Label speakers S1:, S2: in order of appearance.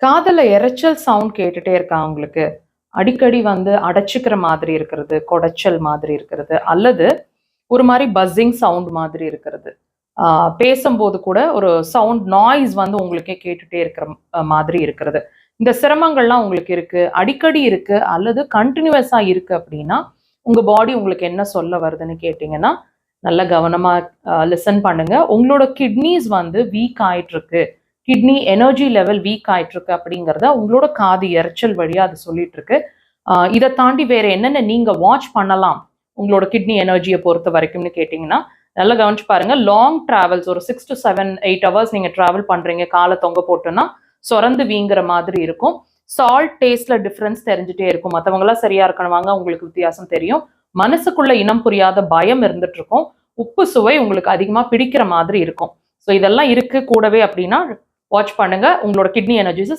S1: காதுல இரைச்சல் சவுண்ட் கேட்டுட்டே இருக்கா உங்களுக்கு? அடிக்கடி வந்து அடைச்சுக்கிற மாதிரி இருக்கிறது, கொடைச்சல் மாதிரி இருக்கிறது, அல்லது ஒரு மாரி பஸ்ஸிங் சவுண்ட் மாதிரி இருக்கிறது. ஆ பேசம்போது கூட ஒரு சவுண்ட் நாய்ஸ் வந்து உங்களுக்கே கேட்டுட்டே இருக்கிற மாதிரி இருக்கிறது. இந்த சிரமங்கள்லாம் உங்களுக்கு இருக்கு, அடிக்கடி இருக்கு, அல்லது கன்டினியூவஸா இருக்கு அப்படின்னா, உங்க பாடி உங்களுக்கு என்ன சொல்ல வருதுன்னு கேட்டீங்கன்னா, நல்ல கவனமா லிசன் பண்ணுங்க. உங்களோட கிட்னீஸ் வந்து வீக் ஆயிட்டிருக்கு. கிட்னி எனர்ஜி லெவல் வீக் ஆயிட்டிருக்கு அப்படிங்கிறத உங்களோட காது எரைச்சல் வழியா அது சொல்லிட்டு இருக்கு. இத தாண்டி வேற என்னென்ன நீங்க வாட்ச் பண்ணலாம்? உங்களோட கிட்னி எனர்ஜிய பொறுத்த வரைக்கும்னு கேட்டீங்கன்னா, நல்லா கவனிச்சு பாருங்க. லாங் டிராவல்ஸ் ஒரு 6 to 7, 8 ஹவர்ஸ் நீங்க டிராவல் பண்றீங்க. கால தொங்க போட்டுன்னா, சொரந்து வீங்குற மாதிரி இருக்கும். சால்ட் டேஸ்ட்ல டிஃபரன்ஸ் தெரிஞ்சுட்டே இருக்கும். மத்தவங்கலாம் சரியா இருக்கணுவாங்க. உங்களுக்கு வித்தியாசம் தெரியும். மனசுக்குள்ள இனம் புரியாத பயம் இருந்துட்டு இருக்கும். உப்பு சுவை உங்களுக்கு அதிகமா பிடிக்கிற மாதிரி இருக்கும். ஸோ இதெல்லாம் இருக்கு கூடவே அப்படின்னா, வாட்ச் பண்ணுங்க. உங்களோட கிட்னி எனர்ஜிஸ